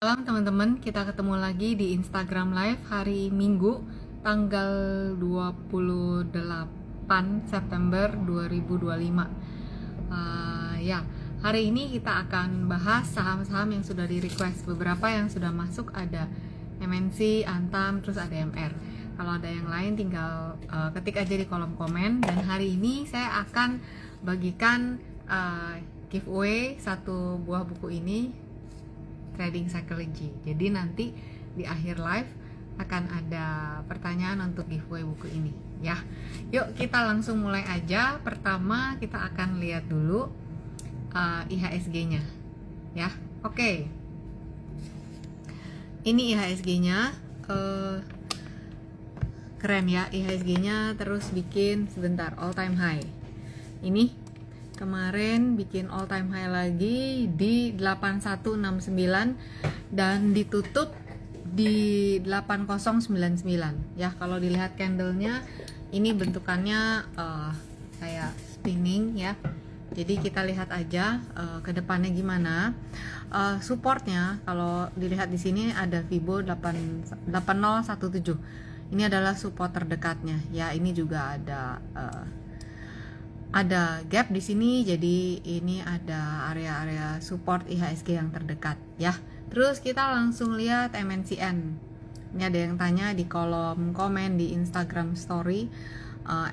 Malam teman-teman, kita ketemu lagi di Instagram Live hari Minggu tanggal 28 September 2025. Ya, hari ini kita akan bahas saham-saham yang sudah di request. Beberapa yang sudah masuk ada MNC, Antam, terus ada MR. Kalau ada yang lain tinggal ketik aja di kolom komen. Dan hari ini saya akan bagikan giveaway satu buah buku ini, Trading Psychology. Jadi nanti di akhir live akan ada pertanyaan untuk giveaway buku ini ya. Yuk kita langsung mulai aja. Pertama kita akan lihat dulu IHSG-nya ya. Oke. Ini IHSG-nya keren ya, IHSG-nya terus bikin sebentar all time high. Ini kemarin bikin all time high lagi di 8169 dan ditutup di 8099 ya. Kalau dilihat candlenya ini bentukannya kayak spinning ya. Jadi kita lihat aja ke depannya gimana. Supportnya kalau dilihat di sini ada Fibo 8017. Ini adalah support terdekatnya ya. Ini juga ada gap di sini, jadi ini ada area-area support IHSG yang terdekat ya. Terus kita langsung lihat MNCN. Ini ada yang tanya di kolom komen di Instagram story,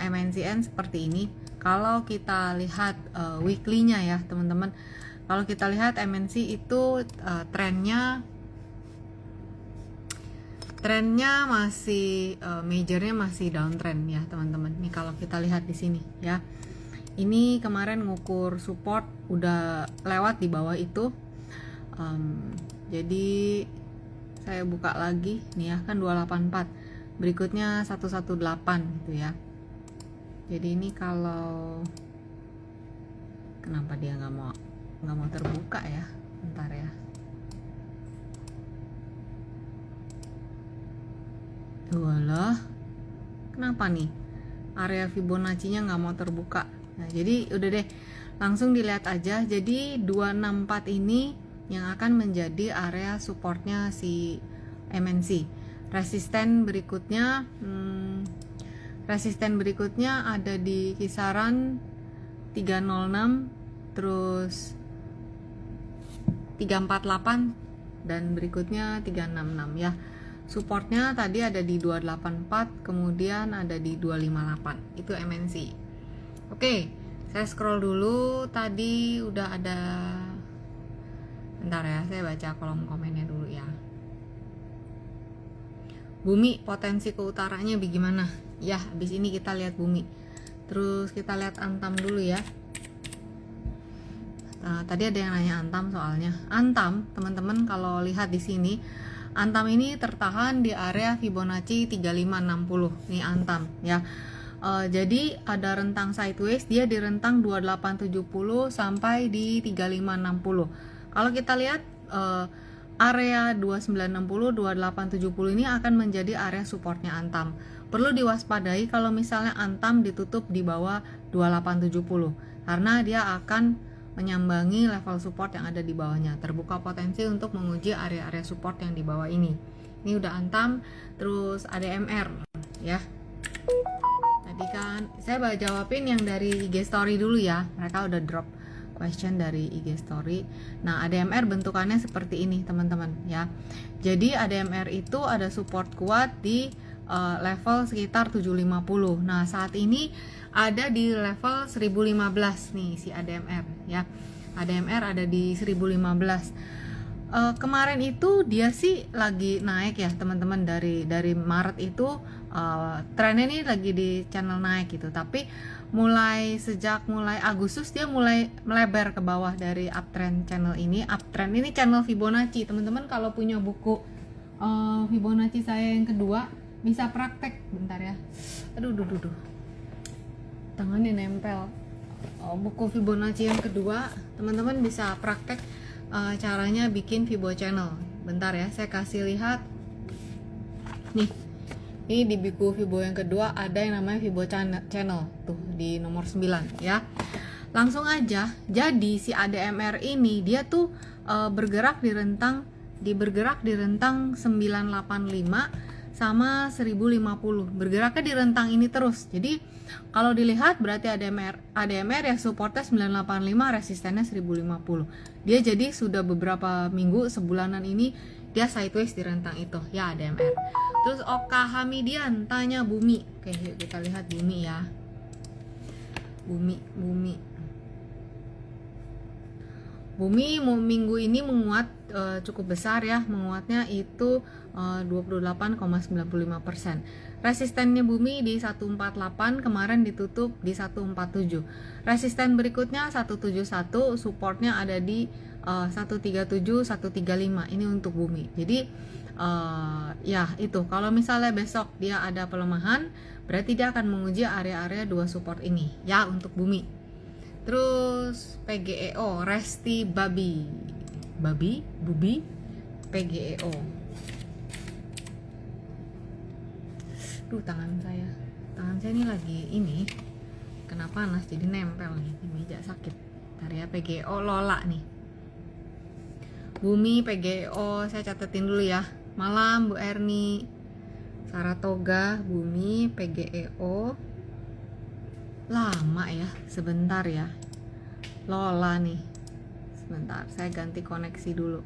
MNCN seperti ini. Kalau kita lihat weekly-nya ya teman-teman, kalau kita lihat MNC itu trennya masih majornya masih downtrend ya teman-teman. Nih kalau kita lihat di sini ya. Ini kemarin ngukur support udah lewat di bawah itu. Jadi saya buka lagi nih ya, kan 284. Berikutnya 118 gitu ya. Jadi ini kalau kenapa dia nggak mau terbuka ya? Bentar ya. Walah, kenapa nih area Fibonacci-nya nggak mau terbuka? Nah, jadi udah deh, langsung dilihat aja. Jadi 264 ini yang akan menjadi area supportnya si MNC. Resisten berikutnya ada di kisaran 306, terus 348 dan berikutnya 366 ya. Supportnya tadi ada di 284, kemudian ada di 258. Itu MNC. Oke, saya scroll dulu. Tadi udah ada. Bentar ya, saya baca kolom komennya dulu ya. Bumi potensi ke utaranya bagaimana? Ya, habis ini kita lihat Bumi. Terus kita lihat Antam dulu ya. Tadi ada yang nanya Antam soalnya. Antam, teman-teman kalau lihat di sini, Antam ini tertahan di area Fibonacci 3560. Nih Antam ya. Jadi ada rentang sideways, dia di rentang 2870 sampai di 3560. Kalau kita lihat area 2960, 2870 ini akan menjadi area supportnya Antam. Perlu diwaspadai kalau misalnya Antam ditutup di bawah 2870 karena dia akan menyambangi level support yang ada di bawahnya. Terbuka potensi untuk menguji area-area support yang di bawah ini. Ini udah Antam, terus ada MR ya. Tadi kan saya jawabin yang dari IG story dulu ya. Mereka udah drop question dari IG story. Nah, ADMR bentukannya seperti ini teman-teman ya. Jadi ADMR itu ada support kuat di level sekitar 750. Nah, saat ini ada di level 1015 nih si ADMR ya. ADMR ada di 1015. Kemarin itu dia sih lagi naik ya teman-teman, dari Maret itu trennya nih lagi di channel naik gitu, tapi sejak mulai Agustus dia mulai melebar ke bawah dari uptrend channel ini. Uptrend ini channel Fibonacci teman-teman. Kalau punya buku Fibonacci saya yang kedua bisa praktek. Bentar ya, aduh tangannya nempel. Buku Fibonacci yang kedua teman-teman bisa praktek caranya bikin Fibo channel. Bentar ya, saya kasih lihat nih. Ini di buku Fibo yang kedua ada yang namanya Fibo channel tuh di nomor 9 ya. Langsung aja. Jadi si ADMR ini dia tuh bergerak di rentang bergerak di rentang 985 sama 1050. Bergeraknya di rentang ini terus. Jadi kalau dilihat berarti ADMR ya supportnya 985, resistennya 1050. Dia jadi sudah beberapa minggu, sebulanan ini dia sideways di rentang itu ya ADMR. Terus Oka Hamidian tanya Bumi. Oke, yuk kita lihat Bumi ya. Bumi minggu ini menguat cukup besar ya, menguatnya itu 28,95%. Resistennya Bumi di 148, kemarin ditutup di 147. Resisten berikutnya 171, supportnya ada di 137, 135. Ini untuk Bumi. Jadi ya itu, kalau misalnya besok dia ada pelemahan, berarti dia akan menguji area-area 2 support ini ya untuk Bumi. Terus PGEO, Resti Bubi, PGEO. Duh, tangan saya ini lagi ini kena panas jadi nempel nih di meja, sakit. Ntar ya, PGEO Lola nih. Bumi PGEO saya catetin dulu ya. Malam Bu Erni. Saratoga, Bumi, PGEO. Lama ya, sebentar ya. Lola nih. Sebentar, saya ganti koneksi dulu.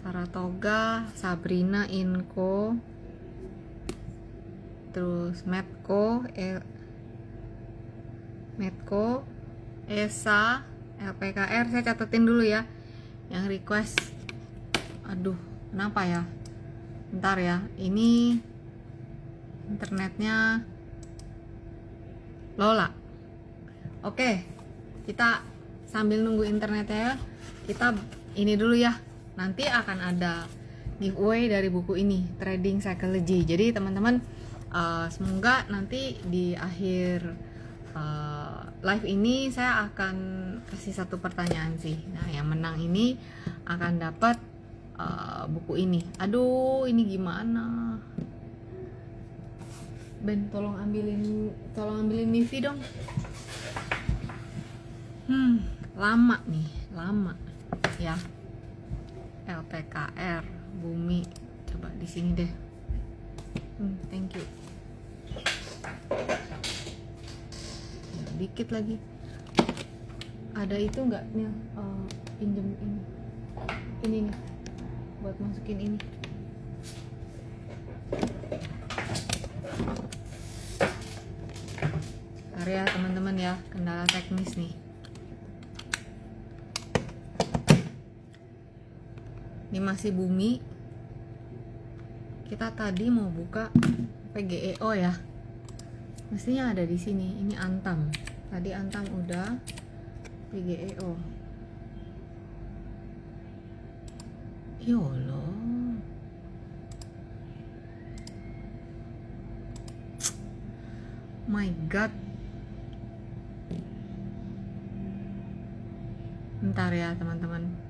Saratoga, Sabrina, Inco, terus Medco, ESA, LPKR. Saya catetin dulu ya yang request. Aduh, kenapa ya? Bentar ya, ini internetnya Lola. Oke, kita sambil nunggu internetnya ya, kita ini dulu ya. Nanti akan ada giveaway dari buku ini, Trading Psychology. Jadi teman-teman, semoga nanti di akhir live ini saya akan kasih satu pertanyaan sih. Nah, yang menang ini akan dapat buku ini. Aduh, ini gimana? Ben, tolong ambilin Mivi dong. Lama ya. LPKR Bumi, coba di sini deh. Thank you. Ya, dikit lagi. Ada itu nggak nih? Pinjem ini nih buat masukin ini. Ya teman-teman ya, kendala teknis nih. Ini masih Bumi. Kita tadi mau buka PGEO ya. Mestinya ada di sini. Ini Antam. Tadi Antam udah, PGEO. Yolo. My God. Bentar ya teman-teman.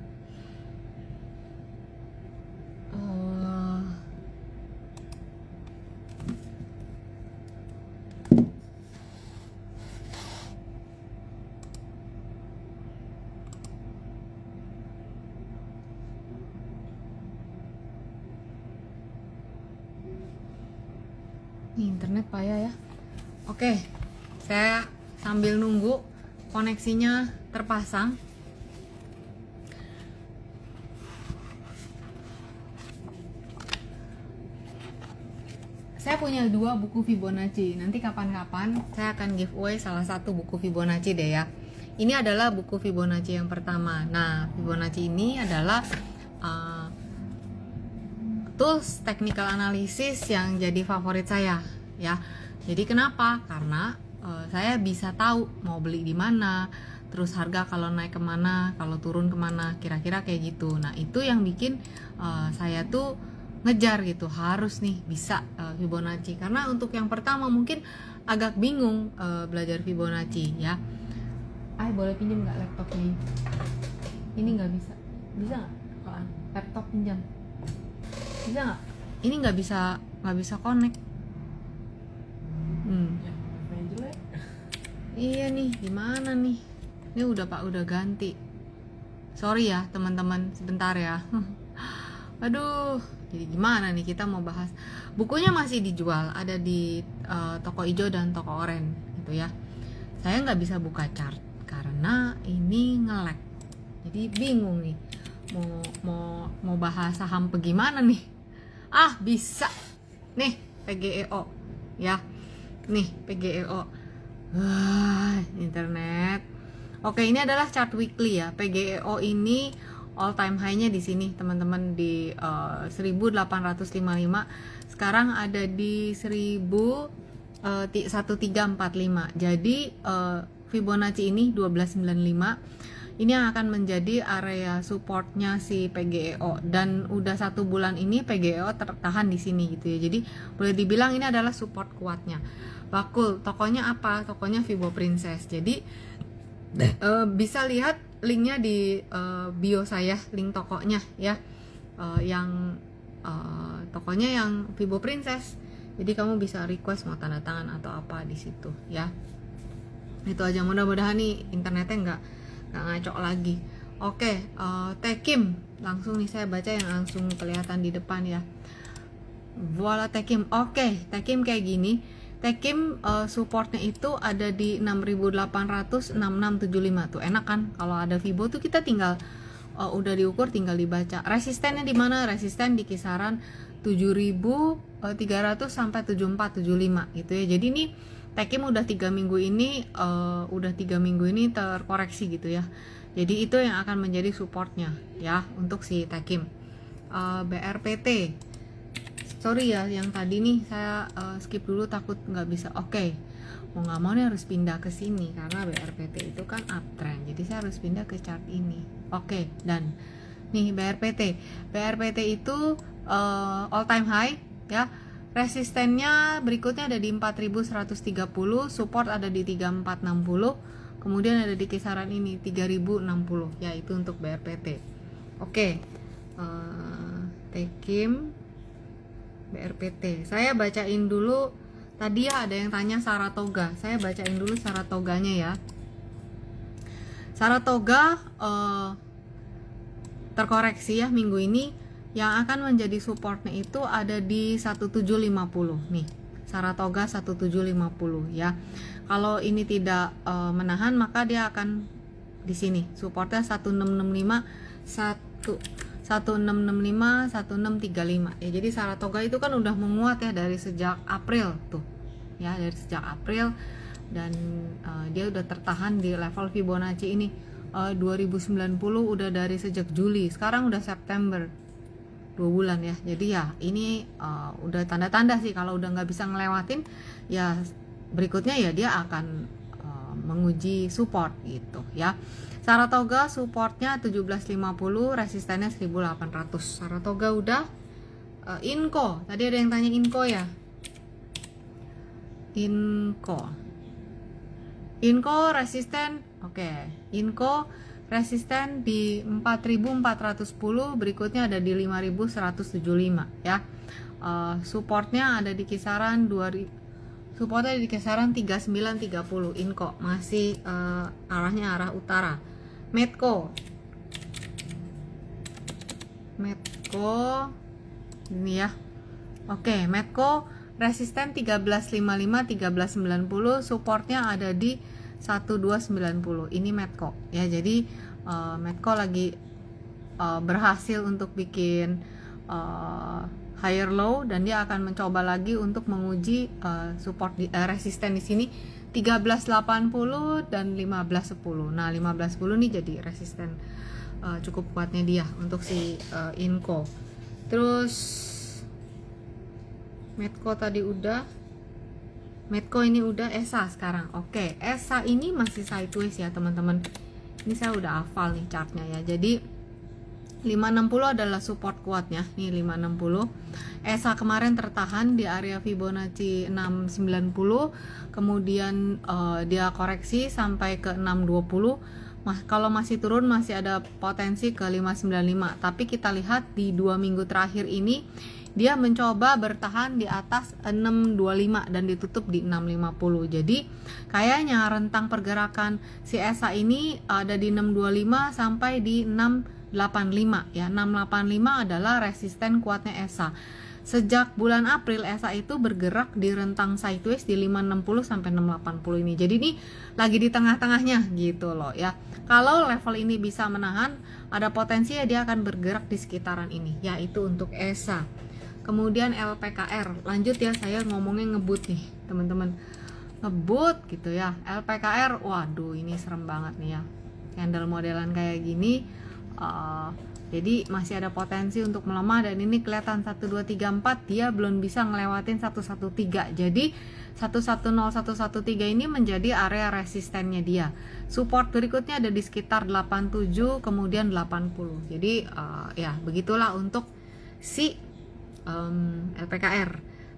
Ini internet payah ya. Oke, saya sambil nunggu koneksinya terpasang. Saya punya 2 buku Fibonacci. Nanti kapan-kapan saya akan giveaway salah satu buku Fibonacci deh ya. Ini adalah buku Fibonacci yang pertama. Nah, Fibonacci ini adalah tools technical analysis yang jadi favorit saya ya. Jadi kenapa? Karena saya bisa tahu mau beli di mana, terus harga kalau naik kemana, kalau turun kemana, kira-kira kayak gitu. Nah, itu yang bikin saya tuh ngejar gitu, harus nih bisa Fibonacci. Karena untuk yang pertama mungkin agak bingung belajar Fibonacci ya. Boleh pinjam nggak laptopnya? Ini nggak bisa. Bisa nggak? Laptop pinjam. Bisa nggak? Ini nggak bisa connect. Iya nih, gimana nih? Ini udah ganti. Sorry ya teman-teman, sebentar ya. Aduh, jadi gimana nih kita mau bahas. Bukunya masih dijual, ada di toko hijau dan toko oranye gitu ya. Saya nggak bisa buka chart karena ini nge-lag. Jadi bingung nih mau bahas saham bagaimana nih. Bisa nih PGEO ya, nih PGEO. Internet. Oke, ini adalah chart weekly ya. PGEO ini all time high-nya di sini teman-teman, di 1855. Sekarang ada di 1345. Jadi Fibonacci ini 1295. Ini yang akan menjadi area supportnya si PGEO, dan udah 1 bulan ini PGEO tertahan di sini gitu ya. Jadi boleh dibilang ini adalah support kuatnya. Bakul, tokonya apa? Tokonya Fibo Princess. Jadi bisa lihat linknya di bio saya, link tokonya ya, yang tokonya yang Fibo Princess. Jadi kamu bisa request mau tanda tangan atau apa di situ ya. Itu aja, mudah-mudahan nih internetnya nggak ngacok lagi. Oke, Tekim langsung nih saya baca yang langsung kelihatan di depan ya. Voila Tekim. Oke, Tekim kayak gini. Tekim supportnya itu ada di 6.800, 6675 tuh, enak kan? Kalau ada Fibo tuh kita tinggal udah diukur, tinggal dibaca. Resistennya di mana? Resisten di kisaran 7.300 sampai 7475 gitu ya. Jadi ini Tekim udah 3 minggu ini terkoreksi gitu ya. Jadi itu yang akan menjadi supportnya ya untuk si Tekim. BRPT. Sorry ya, yang tadi nih saya skip dulu, takut nggak bisa. Oke, mau nggak mau nih harus pindah ke sini karena BRPT itu kan uptrend. Jadi saya harus pindah ke chart ini. Oke, dan nih BRPT itu all time high ya. Resistennya berikutnya ada di 4130, support ada di 3460, kemudian ada di kisaran ini 3060 ya, itu untuk BRPT. Oke, Tekim, BRPT. Saya bacain dulu, tadi ya ada yang tanya Saratoga. Saya bacain dulu Saratoganya ya. Saratoga terkoreksi ya minggu ini. Yang akan menjadi supportnya itu ada di 1750 nih. Saratoga 1750 ya. Kalau ini tidak menahan, maka dia akan di sini. Supportnya 1665 1635, 1635 ya. Jadi Saratoga itu kan udah menguat ya dari sejak April tuh ya, dari sejak April, dan dia udah tertahan di level Fibonacci ini 2090 udah dari sejak Juli, sekarang udah September, 2 bulan ya. Jadi ya ini udah tanda-tanda sih kalau udah nggak bisa ngelewatin ya, berikutnya ya dia akan menguji support gitu ya. Saratoga supportnya 1750, resistennya 1800. Saratoga udah. Inco, tadi ada yang tanya Inco ya. Inco resisten, oke. Inco resisten di 4410, berikutnya ada di 5175 ya. Supportnya ada di kisaran 2000, supportnya di kisaran 3930. Inco masih arahnya arah utara. Medco ini ya. Oke, Medco resisten 1355, 1390, supportnya ada di 1290. Ini Medco ya. Jadi Medco lagi berhasil untuk bikin higher low, dan dia akan mencoba lagi untuk menguji support resisten di sini 1380 dan 1510. Nah, 1510 nih jadi resisten cukup kuatnya dia untuk si Inco. Terus Medco tadi udah. Medco ini udah. ESA sekarang. Oke, ESA ini masih sideways ya teman-teman. Ini saya udah hafal nih chartnya ya. Jadi 560 adalah support kuatnya. Nih 560. ESA kemarin tertahan di area Fibonacci 690. Kemudian dia koreksi sampai ke 620. Kalau masih turun masih ada potensi ke 595. Tapi kita lihat di 2 minggu terakhir ini dia mencoba bertahan di atas 625 dan ditutup di 650. Jadi kayaknya rentang pergerakan si ESA ini ada di 625 sampai di 685 ya. 685 adalah resisten kuatnya ESA. Sejak bulan April ESA itu bergerak di rentang sideways di 560 sampai 680 ini. Jadi ini lagi di tengah-tengahnya gitu loh ya. Kalau level ini bisa menahan, ada potensi ya dia akan bergerak di sekitaran ini, yaitu untuk ESA. Kemudian LPKR, lanjut ya, saya ngomongnya ngebut nih teman-teman, ngebut gitu ya. LPKR, waduh ini serem banget nih ya, candle modelan kayak gini. Jadi masih ada potensi untuk melemah, dan ini kelihatan 1, 2, 3, 4 dia belum bisa ngelewatin 113. Jadi 110113 ini menjadi area resistennya dia. Support berikutnya ada di sekitar 87 kemudian 80. Jadi ya begitulah untuk si LPKR.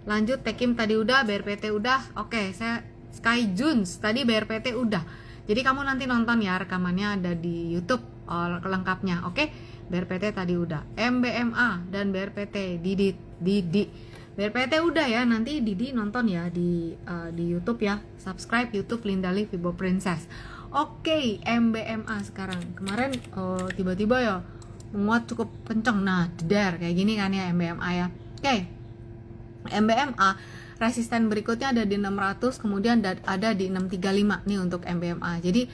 Lanjut Tekim tadi udah, BRPT udah. Oke, saya Sky Junes tadi BRPT udah. Jadi kamu nanti nonton ya, rekamannya ada di YouTube lengkapnya. Oke, BRPT tadi udah. MBMA dan BRPT Didi. BRPT udah ya, nanti Didi nonton ya di YouTube ya. Subscribe YouTube Linda Lee Fibo Princess. Oke, MBMA sekarang. Kemarin tiba-tiba ya menguat cukup kenceng. Nah, kayak gini kan ya MBMA ya. Oke, MBMA resisten berikutnya ada di 600, kemudian ada di 635 nih untuk MBMA. Jadi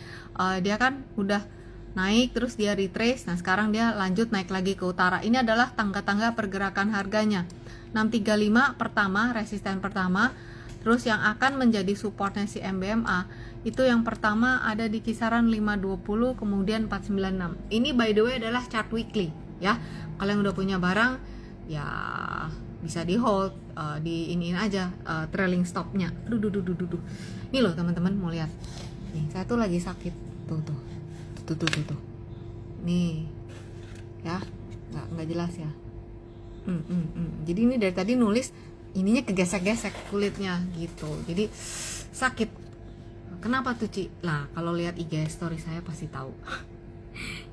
dia kan udah naik, terus dia retrace. Nah sekarang dia lanjut naik lagi ke utara. Ini adalah tangga-tangga pergerakan harganya. 635 pertama, resisten pertama. Terus yang akan menjadi supportnya si MBMA itu yang pertama ada di kisaran 520, kemudian 496. Ini by the way adalah chart weekly ya. Kalau yang udah punya barang ya bisa di hold, di iniin aja trailing stopnya. Duh. Nih loh teman-teman, mau lihat nih, saya tuh lagi sakit tuh. Nih ya, nggak jelas ya. Jadi ini dari tadi nulis ininya kegesek-gesek kulitnya gitu, jadi sakit. Kenapa tuh Ci? Lah kalau lihat IG story saya pasti tahu.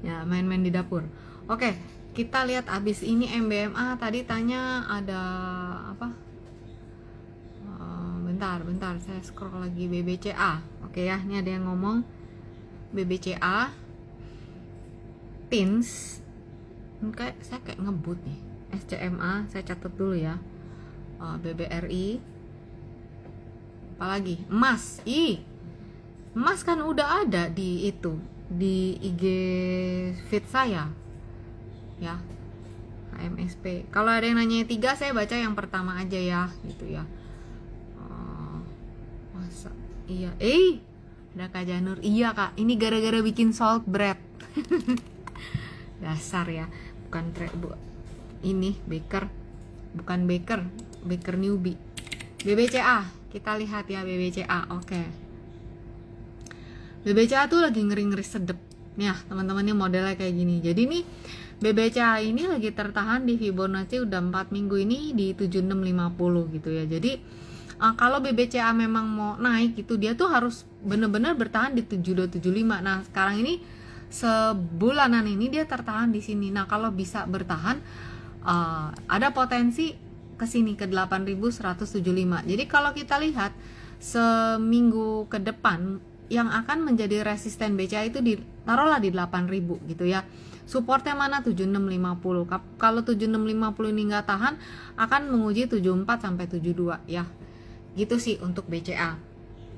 Ya main-main di dapur. Oke, kita lihat abis ini MBMA tadi tanya ada apa? Bentar, saya scroll lagi BBCA. Oke ya, ini ada yang ngomong BBCA, TINS, saya kayak ngebut nih. SCMA, saya catat dulu ya. BBRI, apalagi emas. Emas kan udah ada di itu, di IG feed saya ya. HMSP. Kalau ada yang nanya 3, saya baca yang pertama aja ya, gitu ya. Masa iya, ada Kak Janur. Iya Kak, ini gara-gara bikin salt bread. Dasar ya, ini baker, bukan baker newbie. BBCA, kita lihat ya BBCA. Oke. BBCA tuh lagi ngeri-ngeri sedep. Nih ya, teman-temannya modelnya kayak gini. Jadi nih BBCA ini lagi tertahan di Fibonacci udah 4 minggu ini di 7650 gitu ya. Jadi kalau BBCA memang mau naik gitu, dia tuh harus bener-bener bertahan di 7275. Nah sekarang ini sebulanan ini dia tertahan di sini. Nah kalau bisa bertahan, ada potensi ke sini ke 8175. Jadi kalau kita lihat seminggu ke depan, yang akan menjadi resisten BCA itu taruhlah di 8000 gitu ya. Supportnya mana? 7650. Kalau 7650 ini nggak tahan, akan menguji 74 sampai 72 ya. Gitu sih untuk BCA.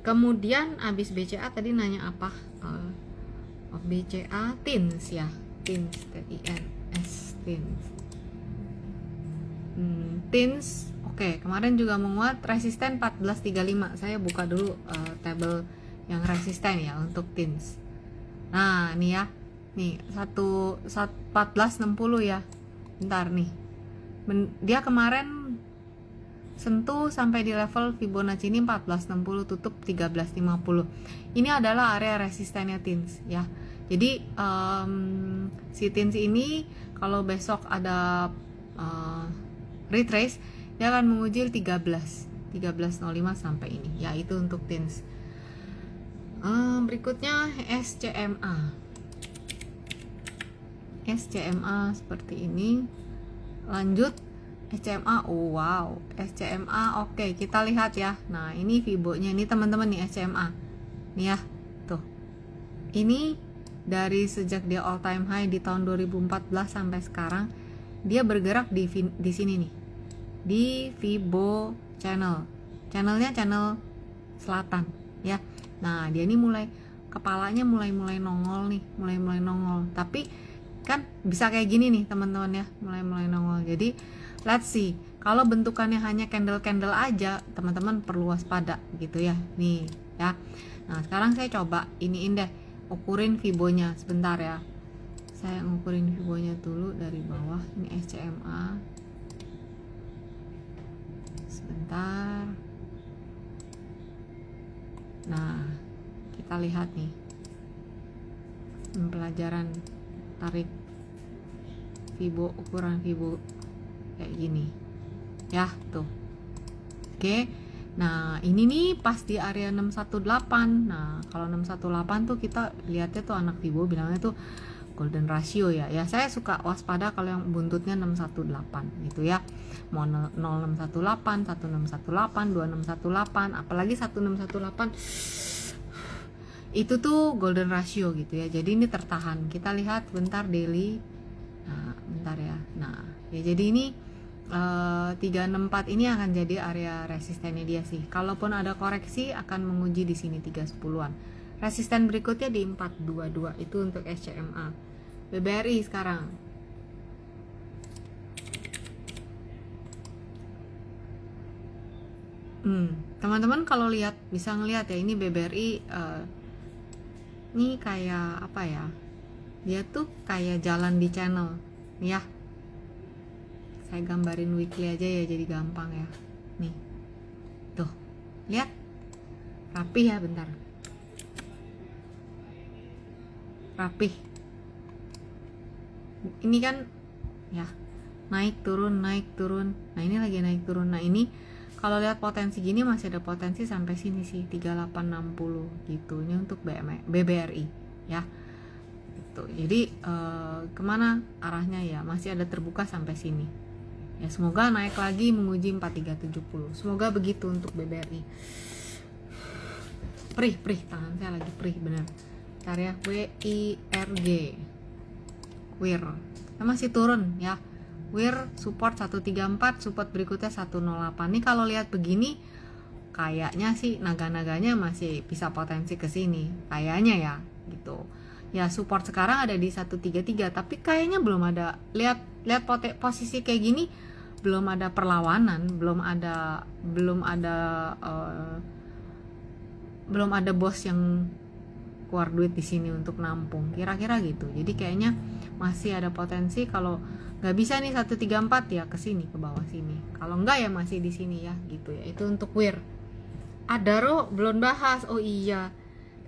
Kemudian abis BCA tadi nanya apa? BCA TINS ya. TINS, TINS, TINS. TINS. Oke, kemarin juga menguat, resisten 1435. Saya buka dulu tabel yang resisten ya untuk TINS. Nah, nih ya. Nih, 1460 ya. Bentar nih. Dia kemarin sentuh sampai di level Fibonacci ini 1460, tutup 1350. Ini adalah area resistennya TINS ya. Jadi si TINS ini kalau besok ada retrace, dia akan menguji 1305 sampai ini. Ya, itu untuk TINS. Berikutnya SCMA seperti ini. Lanjut SCMA, oh wow, SCMA oke, kita lihat ya. Nah ini Fibonya, ini teman-teman nih SCMA nih ya, tuh ini dari sejak dia all time high di tahun 2014 sampai sekarang dia bergerak di sini nih, di Fibo channelnya channel selatan ya. Nah dia ini kepalanya mulai nongol nih, mulai nongol, tapi kan bisa kayak gini nih teman-teman ya, mulai nongol. Jadi let's see, kalau bentukannya hanya candle aja, teman-teman perlu waspada gitu ya nih ya. Nah sekarang saya coba iniin deh, ukurin Fibonya sebentar ya. Saya ngukurin Fibonya dulu dari bawah. Ini SCMA sebentar. Nah kita lihat nih pelajaran tarik Fibo, ukuran Fibo kayak gini ya tuh. Oke, nah ini nih pas di area 618. Nah kalau 618 tuh kita lihatnya tuh anak Fibo bilangnya tuh golden ratio ya. Ya saya suka waspada kalau yang buntutnya 618 gitu ya, mau 0618, 1618, 2618, apalagi 1618 itu tuh golden ratio gitu ya. Jadi ini tertahan. Kita lihat bentar daily. Nah bentar ya. Nah ya jadi ini 364 ini akan jadi area resistennya dia sih. Kalaupun ada koreksi akan menguji di sini 310-an. Resisten berikutnya di 422 itu untuk SCMA. BBRI sekarang. Teman-teman kalau lihat bisa ngelihat ya, ini BBRI ini kayak apa ya? Dia tuh kayak jalan di channel ya. Saya gambarin weekly aja ya jadi gampang ya. Nih. Tuh. Lihat. Rapih ya, bentar. Rapih. Ini kan ya naik turun. Nah, ini lagi naik turun. Nah, ini kalau lihat potensi gini masih ada potensi sampai sini sih 3860 gitu. Ini untuk BBRI ya. Gitu. Jadi kemana arahnya ya? Masih ada terbuka sampai sini. Ya semoga naik lagi menguji 4370. Semoga begitu untuk BBRI. Perih tangan saya lagi perih bener. Bentar ya, WIRG. WIR. Masih turun ya. WIR support 134, support berikutnya 108. Nih kalau lihat begini kayaknya sih naga-naganya masih bisa potensi ke sini. Kayaknya ya gitu. Ya support sekarang ada di 133, tapi kayaknya belum ada, lihat posisi kayak gini belum ada perlawanan, belum ada bos yang keluar duit di sini untuk nampung, kira-kira gitu. Jadi kayaknya masih ada potensi. Kalau nggak bisa nih 134 ya ke sini, ke bawah sini. Kalau nggak ya masih di sini ya gitu ya. Itu untuk WIR. Adaro belum bahas. Oh iya,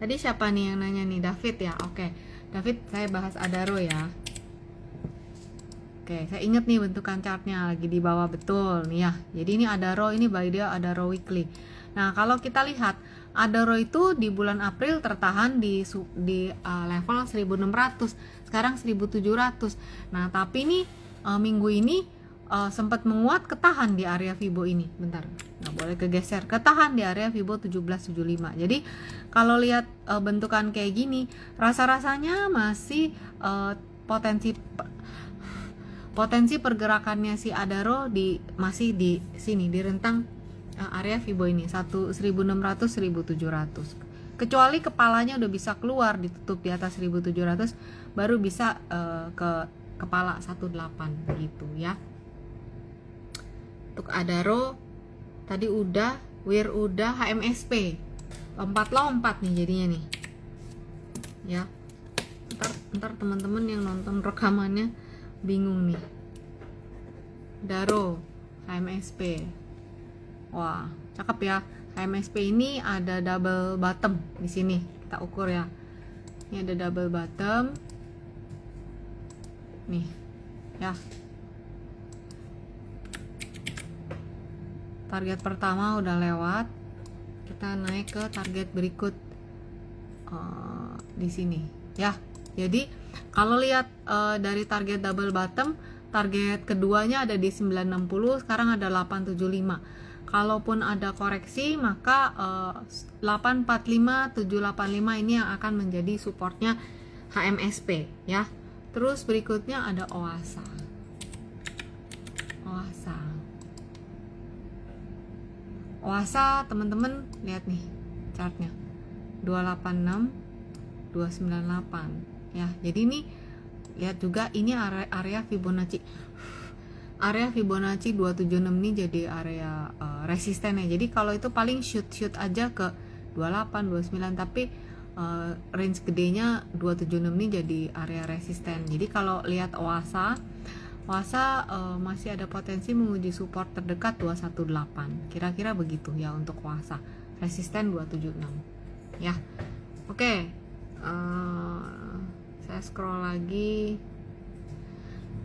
tadi siapa nih yang nanya nih? David ya. Oke, David, saya bahas Adaro ya. Oke, saya inget nih bentukan chartnya lagi di bawah betul nih ya. Jadi ini Adaro, ini by dia Adaro weekly. Nah kalau kita lihat Adaro itu di bulan April tertahan di level 1600, sekarang 1700. Nah tapi ini minggu ini sempat menguat, ketahan di area Fibo ini. Bentar, nggak boleh kegeser, ketahan di area Fibo 1775. Jadi kalau lihat bentukan kayak gini, rasa-rasanya masih potensi pergerakannya si Adaro masih di sini, di rentang area Fibo ini 1600 1700. Kecuali kepalanya udah bisa keluar ditutup di atas 1700, baru bisa ke kepala 18 gitu ya. Untuk Adaro tadi udah, WIR udah, HMSP lompat nih jadinya nih ya. Ntar teman-teman yang nonton rekamannya bingung nih. Daro, HMSP, wah cakep ya. HMSP ini ada double bottom di sini, kita ukur ya. Ini ada double bottom nih ya. Target pertama udah lewat, kita naik ke target berikut di sini ya. Jadi kalau lihat dari target double bottom target keduanya ada di 960, sekarang ada 875. Kalaupun ada koreksi maka 845, 785 ini yang akan menjadi supportnya HMSP ya. Terus berikutnya ada OASA. OASA teman-teman lihat nih chartnya 286, 298 ya. Jadi ini lihat juga ini area Fibonacci. Area Fibonacci 276 ini jadi area resistennya. Jadi kalau itu paling shoot aja ke 28, 29, tapi range gedenya 276 ini jadi area resisten. Jadi kalau lihat OASA masih ada potensi menguji support terdekat 218. Kira-kira begitu ya untuk OASA. Resisten 276. Ya. Oke. Saya scroll lagi.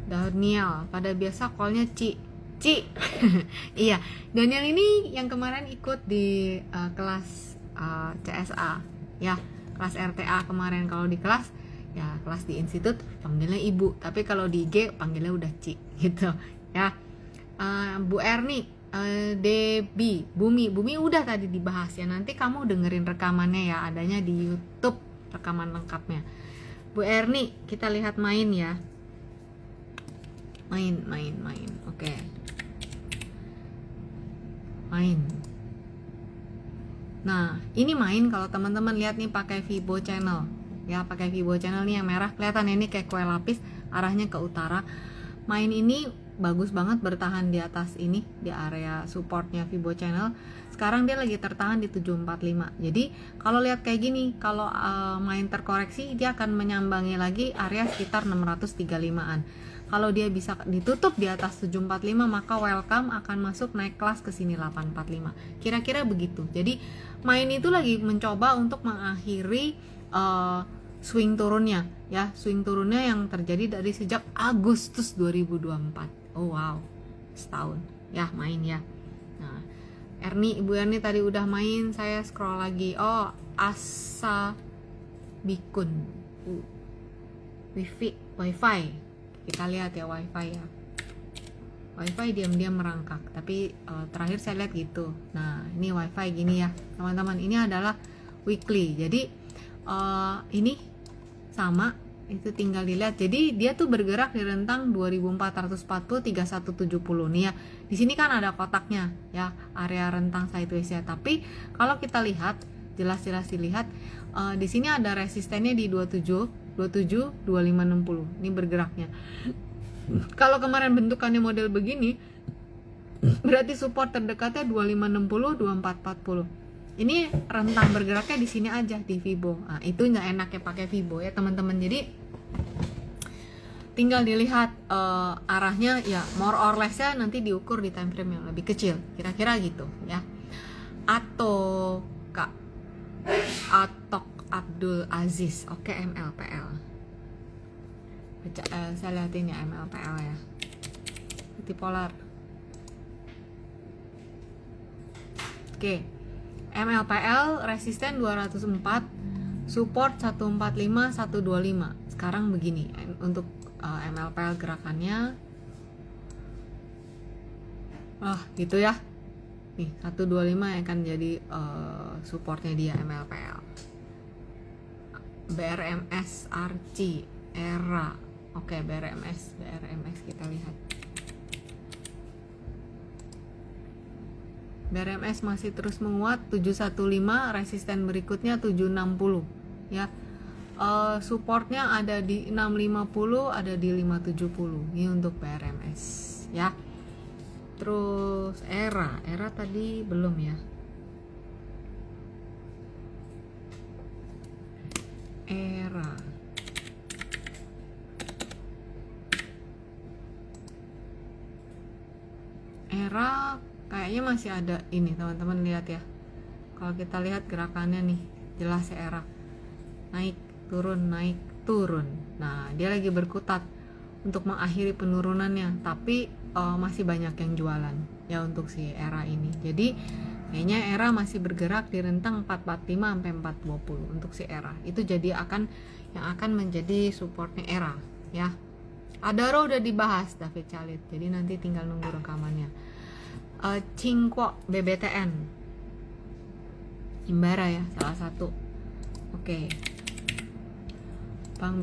Daniel, pada biasa callnya Ci. Iya, Daniel ini yang kemarin ikut di kelas CSA ya, kelas RTA kemarin. Kalau di kelas ya, kelas di institut panggilnya ibu, tapi kalau di IG panggilnya udah Ci gitu ya. Bu Erni, Debi, Bumi udah tadi dibahas ya, nanti kamu dengerin rekamannya ya, adanya di YouTube rekaman lengkapnya. Bu Erni, kita lihat main ya. Main. Oke. Main. Nah, ini main kalau teman-teman lihat nih pakai Fibo channel. Ya, pakai Fibo channel nih yang merah kelihatan ini kayak kue lapis, arahnya ke utara. Main ini bagus banget bertahan di atas ini, di area supportnya Fibo channel. Sekarang dia lagi tertahan di 745. Jadi kalau lihat kayak gini, kalau main terkoreksi dia akan menyambangi lagi area sekitar 635-an. Kalau dia bisa ditutup di atas 745 maka welcome, akan masuk naik kelas ke sini 845. Kira-kira begitu. Jadi main itu lagi mencoba untuk mengakhiri swing turunnya ya, swing turunnya yang terjadi dari sejak Agustus 2024. Oh wow, setahun ya main ya. Nah, Ibu Erni tadi udah main, saya scroll lagi. Oh, Asa Bikun. Wifi. Kita lihat ya wifi ya. Wifi diam-diam merangkak, tapi terakhir saya lihat gitu. Nah, ini wifi gini ya, teman-teman. Ini adalah weekly. Jadi ini sama, itu tinggal dilihat. Jadi dia tuh bergerak di rentang 2440 3170 nih ya. Di sini kan ada kotaknya ya, area rentang sideways ya. Tapi kalau kita lihat jelas-jelas dilihat di sini ada resistennya di 27 2560. Ini bergeraknya. Kalau kemarin bentukannya model begini, berarti support terdekatnya 2560 2440. Ini rentang bergeraknya di sini aja di Fibo. Nah, itu nggak enaknya pakai Fibo ya teman-teman. Jadi tinggal dilihat arahnya ya, more or less ya, nanti diukur di time frame yang lebih kecil. Kira-kira gitu ya. Atau Atok Abdul Aziz. Oke, MLPL. Saya lihatin ya MLPL ya. Multipolar. Oke. MLPL resisten 204, support 145 125. Sekarang begini untuk MLPL gerakannya. Gitu ya. Nih, 125 yang akan jadi supportnya dia MLPL. BRMS Archie Era. Oke, BRMS kita lihat. BRMS masih terus menguat 715, resisten berikutnya 760 ya. Supportnya ada di 650, ada di 570. Ini untuk BRMS ya. Terus era tadi belum ya. Era kayaknya masih ada ini teman-teman, lihat ya. Kalau kita lihat gerakannya nih, jelas era naik turun. Nah, dia lagi berkutat untuk mengakhiri penurunannya, tapi masih banyak yang jualan ya untuk si era ini. Jadi kayaknya era masih bergerak di rentang 445 sampai 420 untuk si era. Itu jadi yang akan menjadi supportnya era ya. Adaro udah dibahas David Chalit, jadi nanti tinggal nunggu rekamannya. Cingko BBTN, Himbara ya, salah satu. Oke. Bank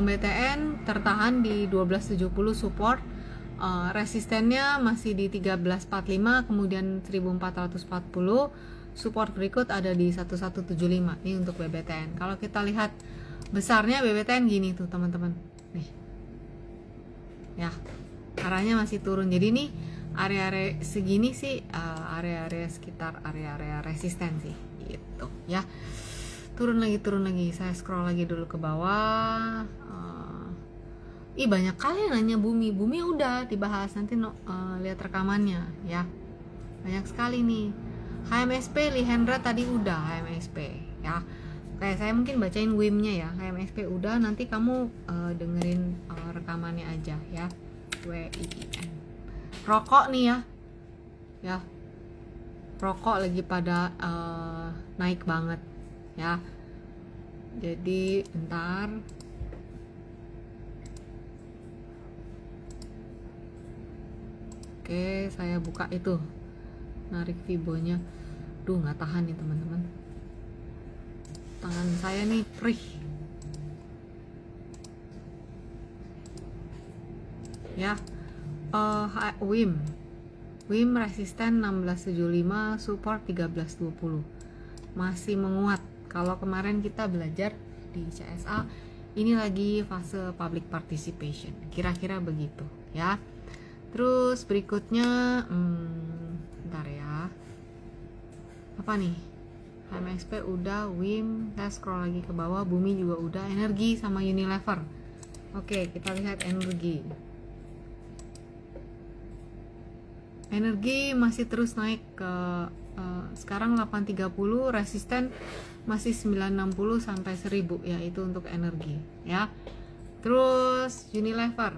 BTN tertahan di 1270 support, resistennya masih di 1345, kemudian 1440, support berikut ada di 1175. Ini untuk BBTN. Kalau kita lihat besarnya BBTN gini tuh teman-teman, nih ya, arahnya masih turun. Jadi nih area-area segini sih area-area sekitar area-area resisten sih gitu ya. Turun lagi, saya scroll lagi dulu ke bawah. Banyak kali yang nanya Bumi udah dibahas, nanti lihat rekamannya ya, banyak sekali nih. HMSP Lihendra tadi udah HMSP ya. Kayak saya mungkin bacain WIM-nya ya. HMSP udah, nanti kamu dengerin rekamannya aja ya. WIIN. Rokok nih ya, rokok lagi pada naik banget ya. Jadi bentar, oke, saya buka itu, narik Fibonya. Duh, nggak tahan nih teman-teman, tangan saya nih perih ya. WIM resisten 1675, support 1320, masih menguat. Kalau kemarin kita belajar di CSA, ini lagi fase public participation, kira-kira begitu ya. Terus berikutnya bentar ya, apa nih, HMXP udah, WIM, kita scroll lagi ke bawah, Bumi juga udah, Energi sama Unilever. Oke, kita lihat Energi masih terus naik ke sekarang 830, resisten masih 960 sampai 1000 ya, itu untuk Energi ya. Terus Unilever,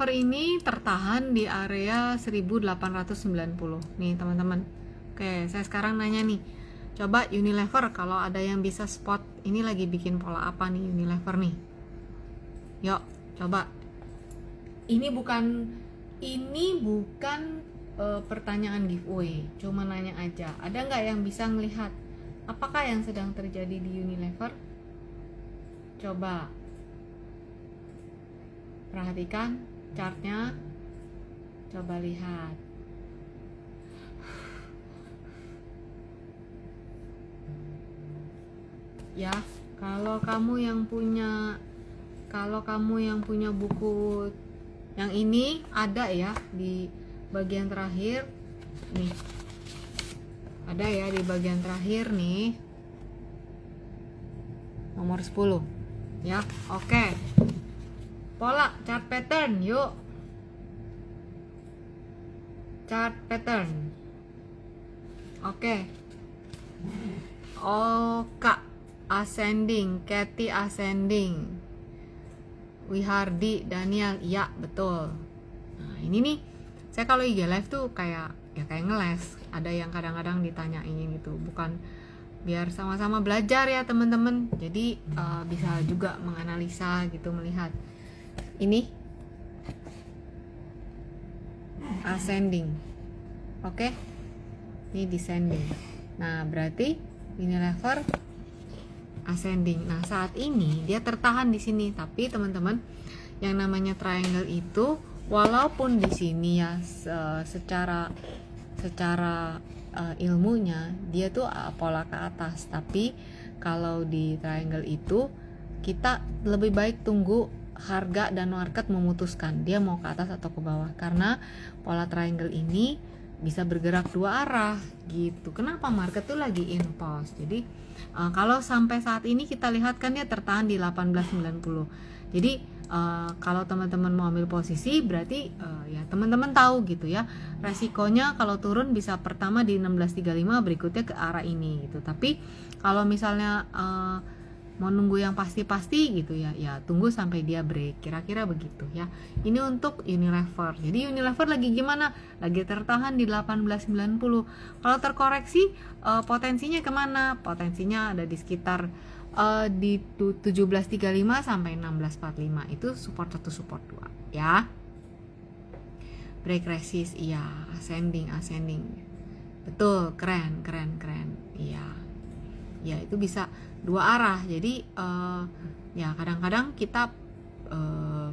ini tertahan di area 1890 nih teman-teman. Oke, saya sekarang nanya nih, coba Unilever kalau ada yang bisa spot, ini lagi bikin pola apa nih Unilever nih? Yuk, coba. Ini bukan pertanyaan giveaway, cuma nanya aja. Ada nggak yang bisa melihat apakah yang sedang terjadi di Unilever? Coba perhatikan chartnya, coba lihat. Ya, kalau kamu yang punya buku yang ini, ada ya di bagian terakhir nih, ada ya di bagian terakhir nih, nomor 10 ya. Oke, pola chart pattern, yuk, chart pattern. Oke. Kak ascending, Kathy ascending, Wihardi, Daniel, iya betul. Nah ini nih, saya kalau IG live tuh kayak ngeles. Ada yang kadang-kadang ditanyain gitu, bukan, biar sama-sama belajar ya teman-teman. Jadi bisa juga menganalisa gitu, melihat ini ascending, oke, ini descending. Nah berarti Unilever ascending. Nah saat ini dia tertahan di sini, tapi teman-teman, yang namanya triangle itu walaupun di sini ya secara ilmunya dia tuh pola ke atas, tapi kalau di triangle itu kita lebih baik tunggu harga dan market memutuskan dia mau ke atas atau ke bawah, karena pola triangle ini bisa bergerak dua arah gitu. Kenapa? Market tuh lagi in pause. Jadi kalau sampai saat ini kita lihat kan dia tertahan di 1890. Jadi kalau teman-teman mau ambil posisi berarti ya teman-teman tahu gitu ya, resikonya kalau turun bisa pertama di 1635, berikutnya ke arah ini gitu. Tapi kalau misalnya mau nunggu yang pasti-pasti gitu ya, ya tunggu sampai dia break, kira-kira begitu ya. Ini untuk Unilever. Jadi Unilever lagi gimana? Lagi tertahan di 1890. Kalau terkoreksi potensinya kemana? Potensinya ada di sekitar di 1735 sampai 1645. Itu support 1, support 2 ya. Break resist, iya. Ascending. Betul, keren. Iya. Ya itu bisa dua arah. Jadi ya kadang-kadang kita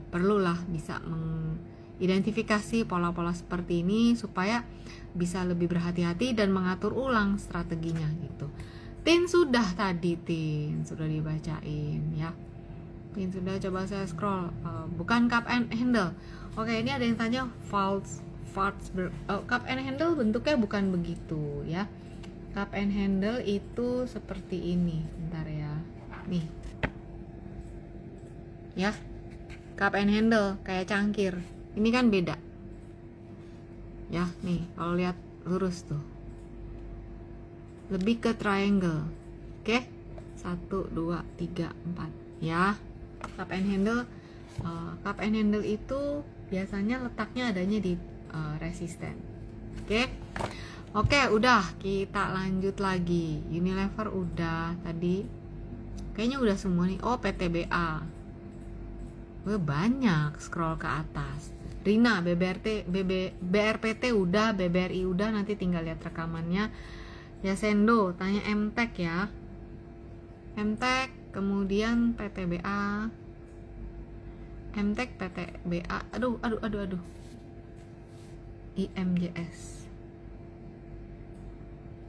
perlulah bisa mengidentifikasi pola-pola seperti ini supaya bisa lebih berhati-hati dan mengatur ulang strateginya gitu. Tin sudah dibacain ya. Tin sudah, coba saya scroll. Bukan cup and handle. Oke, ini ada yang tanya cup and handle bentuknya bukan begitu ya. Cup and handle itu seperti ini. Bentar ya. Nih. Ya. Cup and handle kayak cangkir. Ini kan beda. Ya, nih kalau lihat lurus tuh. Lebih ke triangle. Oke? 1 2 3 4 ya. Cup and handle itu biasanya letaknya adanya di resisten. Oke, udah, kita lanjut lagi. Unilever udah tadi. Kayaknya udah semua nih. Oh, PTBA. Banyak, scroll ke atas. Rina, BRPT udah, BBRI udah, nanti tinggal lihat rekamannya. Yasendo, tanya MTEK ya. MTEK, kemudian PTBA. MTEK, PTBA. Aduh. IMJS.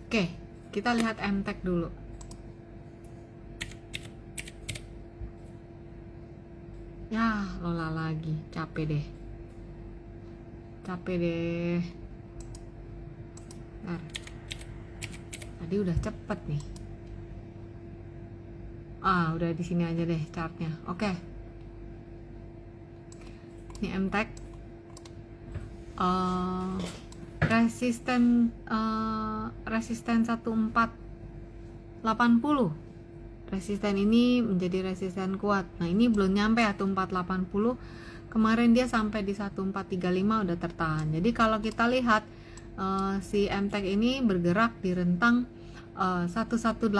Oke, kita lihat MTEK dulu. Ya, Lola lagi, capek deh. Bentar. Tadi udah cepet nih. Udah di sini aja deh chartnya. Oke. Ini MTEK. Resisten 1480. Resisten ini menjadi resisten kuat. Nah, ini belum nyampe 1480. Kemarin dia sampai di 1435 udah tertahan. Jadi kalau kita lihat si MTEK ini bergerak di rentang 1180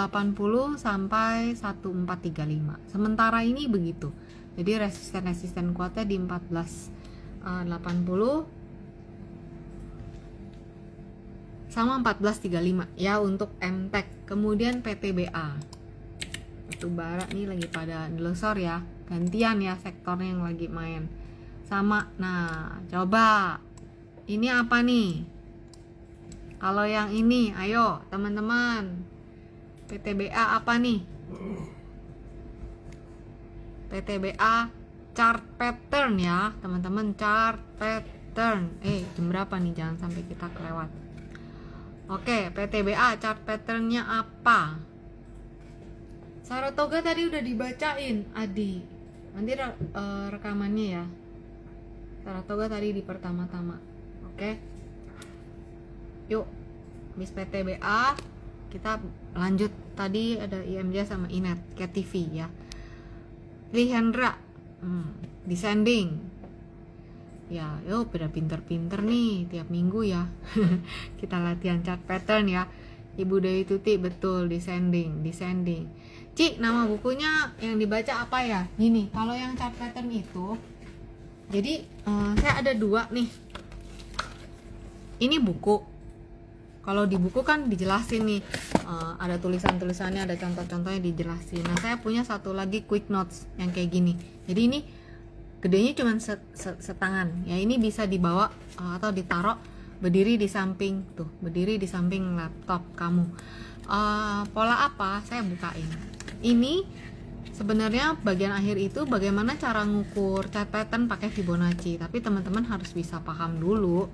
sampai 1435. Sementara ini begitu. Jadi resisten kuatnya di 1480 sama 1435 ya untuk MTEK. Kemudian PTBA, batu bara nih lagi pada nelosor ya, gantian ya sektornya yang lagi main sama. Nah, coba ini apa nih? Kalau yang ini, ayo teman-teman, PTBA apa nih? PTBA chart pattern ya teman-teman, chart pattern. Jam berapa nih, jangan sampai kita kelewat. Oke, PTBA chart patternnya apa? Saratoga tadi udah dibacain, Adi. Nanti rekamannya ya. Saratoga tadi di pertama-tama. Oke. Yuk, habis PTBA kita lanjut. Tadi ada IMJ sama Inet, kayak TV ya. Lihendra, descending. Ya, yuk pada pinter-pinter nih tiap minggu ya. Kita latihan chart pattern ya. Ibu Dewi Tuti, betul, descending. Ci, nama bukunya yang dibaca apa ya? Gini, kalau yang chart pattern itu, jadi saya ada 2 nih. Ini buku. Kalau di buku kan dijelasin nih, ada tulisan-tulisannya, ada contoh-contohnya dijelasin. Nah, saya punya satu lagi quick notes yang kayak gini. Jadi ini gedenya cuma setangan. Ya, ini bisa dibawa atau ditaruh berdiri di samping laptop kamu. Pola apa? Saya bukain. Ini sebenarnya bagian akhir itu bagaimana cara ngukur chart pattern pakai Fibonacci. Tapi teman-teman harus bisa paham dulu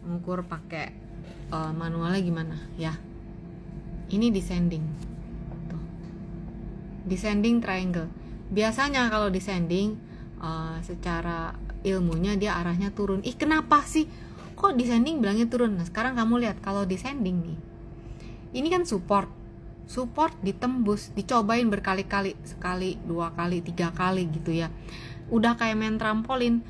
ngukur pakai manualnya gimana ya. Ini descending tuh. Descending triangle. Biasanya kalau descending secara ilmunya dia arahnya turun. Kenapa sih kok descending bilangnya turun? Nah, sekarang kamu lihat kalau descending nih, ini kan support support ditembus, dicobain berkali-kali, sekali, 2 kali, 3 kali gitu ya, udah kayak main trampolin.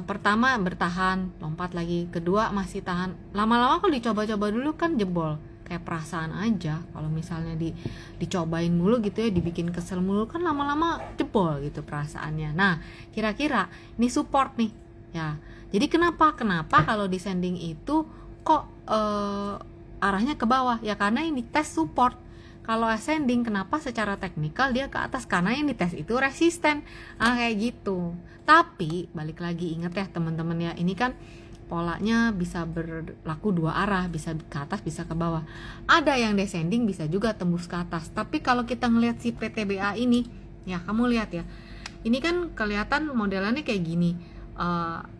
Pertama bertahan, lompat lagi, kedua masih tahan, lama-lama kalau dicoba-coba dulu kan jebol. Kayak perasaan aja, kalau misalnya dicobain mulu gitu ya, dibikin kesel mulu kan lama-lama jebol gitu perasaannya. Nah, kira-kira ini support nih ya. Jadi kenapa kalau descending itu kok arahnya ke bawah? Ya karena ini tes support. Kalau ascending kenapa secara teknikal dia ke atas? Karena yang dites itu resisten. Kayak gitu. Tapi balik lagi, inget ya teman-teman ya, ini kan polanya bisa berlaku 2 arah, bisa ke atas bisa ke bawah. Ada yang descending bisa juga tembus ke atas. Tapi kalau kita ngelihat si PTBA ini, ya kamu lihat ya, ini kan kelihatan modelannya kayak gini.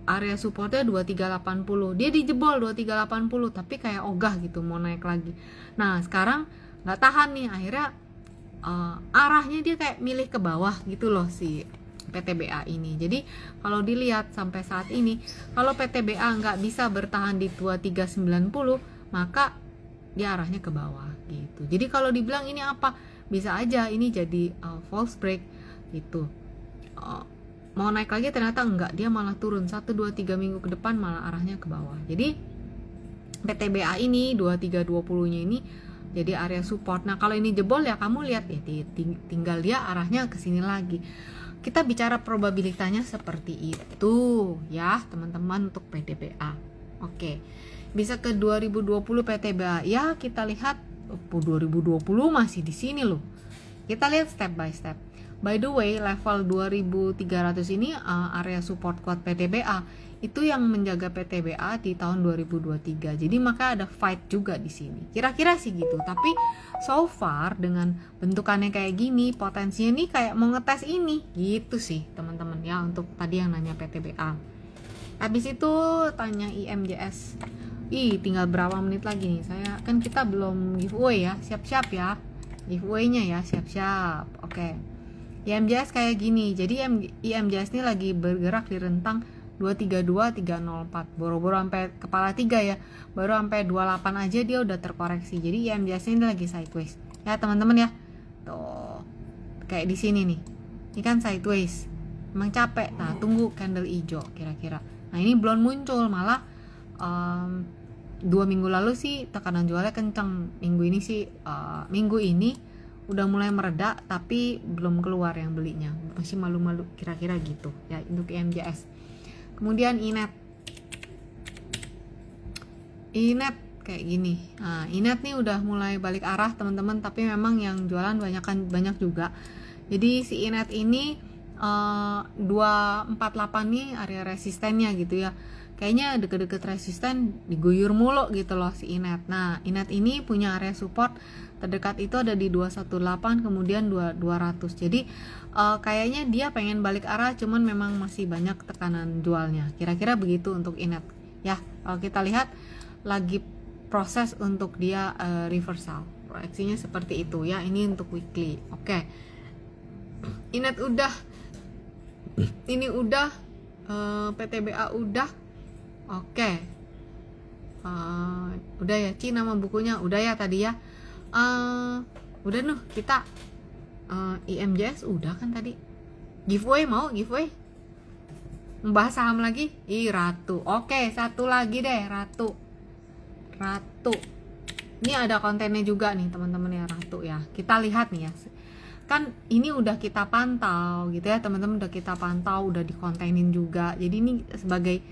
Area supportnya 2380, dia dijebol 2380, tapi kayak ogah gitu mau naik lagi. Nah sekarang nggak tahan nih, akhirnya arahnya dia kayak milih ke bawah gitu loh si PTBA ini. Jadi kalau dilihat sampai saat ini, kalau PTBA nggak bisa bertahan di 2390, maka dia arahnya ke bawah gitu. Jadi kalau dibilang ini apa, bisa aja ini jadi false break gitu. Mau naik lagi ternyata enggak, dia malah turun 1-2-3 minggu ke depan malah arahnya ke bawah. Jadi PTBA ini 2320-nya ini jadi area support. Nah kalau ini jebol ya kamu lihat ya, tinggal dia arahnya ke sini lagi. Kita bicara probabilitasnya seperti itu ya teman-teman untuk PTBA. Oke, bisa ke 2020 PTBA ya, kita lihat 2020 masih di sini loh. Kita lihat step by step. By the way, level 2300 ini area support kuat PTBA. Itu yang menjaga PTBA di tahun 2023. Jadi maka ada fight juga di sini. Kira-kira sih gitu. Tapi so far dengan bentukannya kayak gini, potensinya nih kayak mau ngetes ini. Gitu sih teman-teman ya, untuk tadi yang nanya PTBA. Habis itu tanya IMJS. Tinggal berapa menit lagi nih? Kan kita belum giveaway ya. Siap-siap ya. Giveaway-nya ya, siap-siap. Oke. IMJS kayak gini. Jadi IMJS ini lagi bergerak di rentang 232 304, boro-boro sampai kepala 3 ya, baru sampai 28 aja dia udah terkoreksi. Jadi IMJS ini lagi sideways ya teman-teman ya, tuh kayak di sini nih, ini kan sideways, emang capek. Nah tunggu candle hijau kira-kira. Nah ini belum muncul, malah 2 minggu lalu sih tekanan jualnya kencang. Minggu ini udah mulai mereda, tapi belum keluar yang belinya, masih malu-malu kira-kira gitu ya untuk IMJS. Kemudian Inet kayak gini. Nah, Inet nih udah mulai balik arah teman-teman, tapi memang yang jualan banyak juga. Jadi si Inet ini 248 nih area resistennya gitu ya. Kayaknya deket-deket resisten diguyur mulu gitu loh si Inet. Nah, Inet ini punya area support terdekat itu ada di 218, kemudian 200. Jadi kayaknya dia pengen balik arah, cuman memang masih banyak tekanan jualnya. Kira-kira begitu untuk Inet. Ya, kalau kita lihat lagi proses untuk dia reversal. Proyeksinya seperti itu ya. Ini untuk weekly. Oke. Inet udah. Ini udah. PTBA udah. Oke. Udah ya, Ci, nama bukunya udah ya tadi ya. Udah nuh kita IMJS udah kan tadi. Giveaway mau giveaway? Membahas saham lagi? Ratu. Oke, satu lagi deh, Ratu. Ini ada kontennya juga nih teman-teman ya, Ratu ya. Kita lihat nih ya. Kan ini udah kita pantau gitu ya teman-teman, udah kita pantau, udah dikontenin juga. Jadi ini sebagai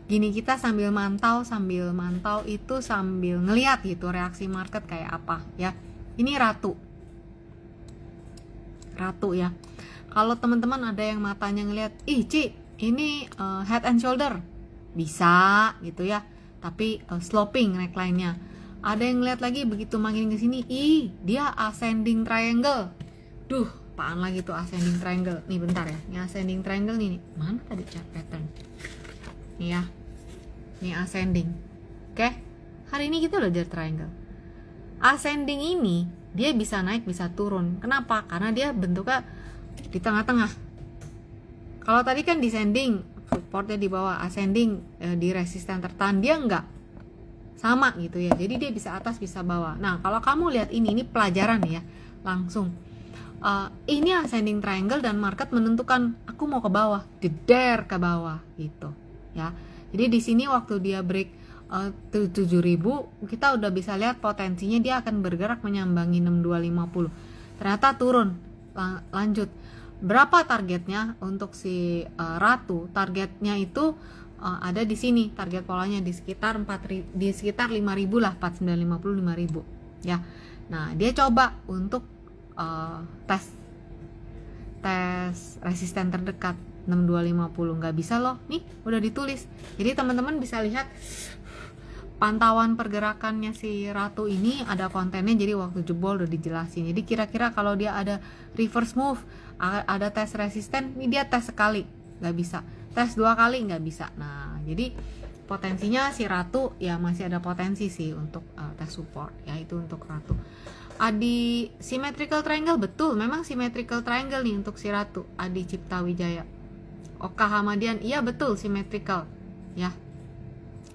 gini, kita sambil mantau itu sambil ngeliat gitu reaksi market kayak apa ya. Ini Ratu ya. Kalau teman-teman ada yang matanya ngeliat, Ci, ini head and shoulder, bisa gitu ya, tapi sloping neckline-nya. Ada yang ngeliat lagi begitu makin ke sini, dia ascending triangle. Duh, apaan lagi tuh ascending triangle? Nih bentar ya, ini ascending triangle nih. Mana tadi chart pattern? Nih ya. Ini ascending. Oke. Hari ini kita belajar triangle. Ascending ini dia bisa naik bisa turun. Kenapa? Karena dia bentuknya di tengah-tengah. Kalau tadi kan descending, supportnya di bawah, ascending di resisten tertahan, dia enggak. sama gitu ya. Jadi dia bisa atas bisa bawah. Nah kalau kamu lihat ini pelajaran ya langsung. Ini ascending triangle dan market menentukan aku mau ke bawah, jeder ke bawah gitu ya. Jadi di sini waktu dia break 7.000 kita udah bisa lihat potensinya dia akan bergerak menyambangi 6250. Ternyata turun, lanjut. Berapa targetnya untuk si Ratu? Targetnya itu ada di sini, target polanya di sekitar 5.000 lah, 4950 5.000 ya. Nah dia coba untuk tes resisten terdekat 6250, nggak bisa loh, nih udah ditulis. Jadi teman-teman bisa lihat pantauan pergerakannya si Ratu ini ada kontennya, jadi waktu jebol udah dijelasin. Jadi kira-kira kalau dia ada reverse move, ada tes resisten, ini dia tes sekali nggak bisa, tes 2 kali nggak bisa. Nah jadi potensinya si Ratu ya masih ada potensi sih untuk tes support ya, itu untuk Ratu. Adi symmetrical triangle, betul memang symmetrical triangle nih untuk si Ratu. Adi Cipta Wijaya, Oka Hamadian, iya betul symmetrical ya.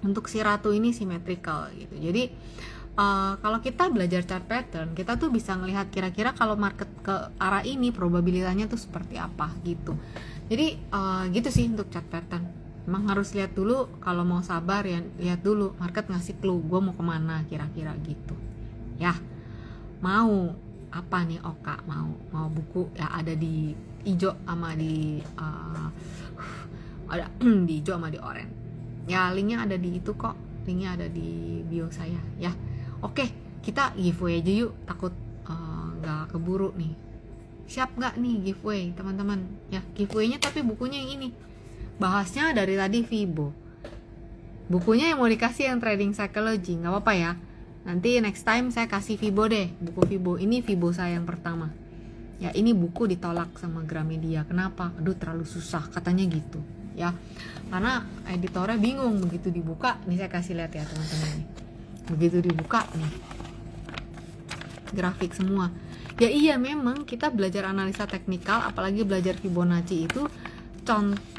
Untuk si Ratu ini symmetrical gitu. Jadi kalau kita belajar chart pattern, kita tuh bisa ngelihat kira-kira kalau market ke arah ini probabilitasnya tuh seperti apa gitu. Jadi gitu sih untuk chart pattern. Emang harus lihat dulu, kalau mau sabar ya lihat dulu market ngasih clue gue mau kemana kira-kira gitu ya. Mau apa nih Oka, mau buku ya, ada di hijau sama di ada di hijau sama di oranye ya, linknya ada di itu kok, linknya ada di bio saya ya. Oke, kita giveaway aja yuk, takut nggak keburu nih. Siap nggak nih giveaway teman-teman ya? Giveaway-nya tapi bukunya yang ini, bahasnya dari tadi Fibo, bukunya yang mau dikasih yang trading psychology, nggak apa-apa ya. Nanti next time saya kasih Fibo deh, buku Fibo. Ini Fibo saya yang pertama ya. Ini buku ditolak sama Gramedia, kenapa? Aduh terlalu susah katanya gitu ya, karena editornya bingung. Begitu dibuka nih, saya kasih lihat ya teman-teman nih, begitu dibuka nih grafik semua ya. Iya memang kita belajar analisa teknikal, apalagi belajar Fibonacci itu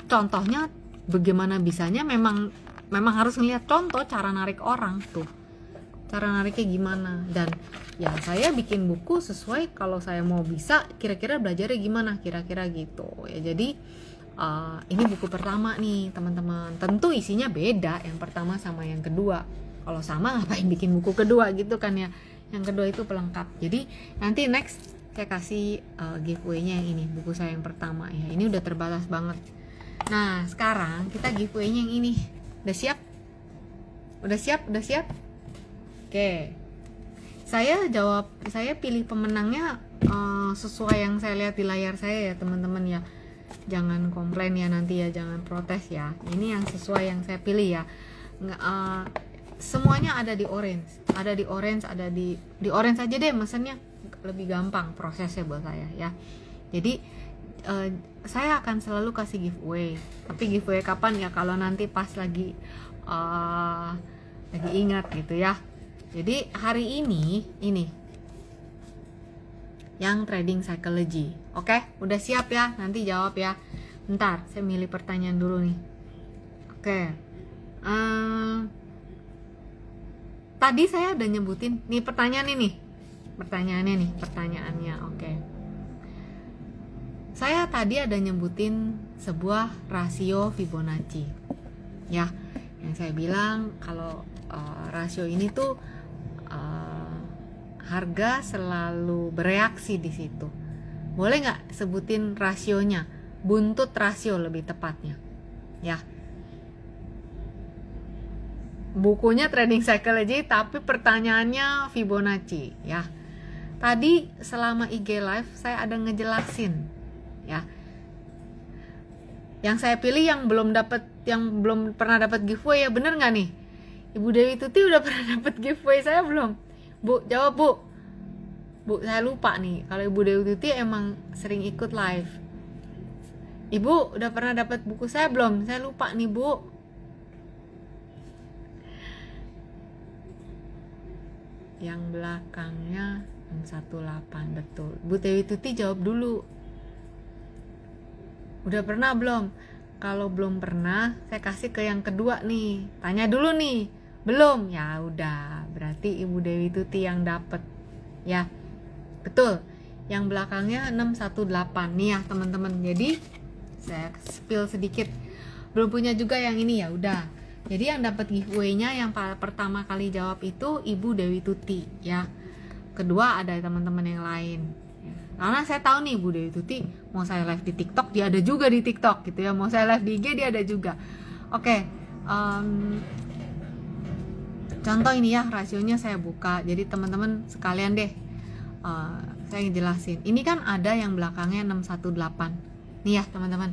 contohnya bagaimana bisanya, memang harus ngeliat contoh cara narik orang tuh, cara nariknya gimana. Dan ya saya bikin buku sesuai kalau saya mau bisa kira-kira belajarnya gimana kira-kira gitu ya. Jadi ini buku pertama nih teman-teman, tentu isinya beda yang pertama sama yang kedua. Kalau sama ngapain bikin buku kedua gitu kan ya. Yang kedua itu pelengkap. Jadi nanti next saya kasih giveaway-nya yang ini, buku saya yang pertama ya. Ini udah terbatas banget. Nah sekarang kita giveaway-nya yang ini. Udah siap? Udah siap? Oke, saya pilih pemenangnya sesuai yang saya lihat di layar saya ya teman-teman ya. Jangan komplain ya nanti ya, jangan protes ya. Ini yang sesuai yang saya pilih ya. Semuanya ada di orange, ada di orange aja deh mesennya, lebih gampang prosesnya buat saya ya. Jadi saya akan selalu kasih giveaway. Tapi giveaway kapan ya? Kalau nanti pas lagi ingat gitu ya. Jadi hari ini yang trading psychology. Oke, udah siap ya? Nanti jawab ya. Bentar, saya milih pertanyaan dulu nih. Oke. Tadi saya udah nyebutin nih pertanyaannya. Oke. Saya tadi ada nyebutin sebuah rasio Fibonacci. Ya, yang saya bilang kalau rasio ini tuh harga selalu bereaksi di situ. Boleh nggak sebutin rasionya? Buntut rasio lebih tepatnya, ya. Bukunya Trading Psychology, tapi pertanyaannya Fibonacci, ya. Tadi selama IG Live saya ada ngejelasin, ya. Yang saya pilih yang belum pernah dapat giveaway ya, bener nggak nih? Ibu Dewi Tuti udah pernah dapat giveaway saya belum? Bu, jawab Bu, saya lupa nih. Kalau Ibu Dewi Tuti emang sering ikut live. Ibu udah pernah dapat buku saya belum? Saya lupa nih Bu. Yang belakangnya yang 18, betul. Bu Dewi Tuti jawab dulu. Udah pernah belum? Kalau belum pernah, saya kasih ke yang kedua nih. Tanya dulu nih. Belum? Ya udah, berarti Ibu Dewi Tuti yang dapet ya. Betul. Yang belakangnya 618 nih ya teman-teman. Jadi saya spill sedikit. Belum punya juga yang ini, ya udah. Jadi yang dapat giveaway-nya yang pertama kali jawab itu Ibu Dewi Tuti ya. Kedua ada teman-teman yang lain. Karena saya tahu nih Ibu Dewi Tuti mau saya live di TikTok, dia ada juga di TikTok gitu ya. Mau saya live di IG, dia ada juga. Oke. Contoh ini ya, rasionya saya buka. Jadi teman-teman sekalian deh, saya jelasin. Ini kan ada yang belakangnya 618. Nih ya teman-teman.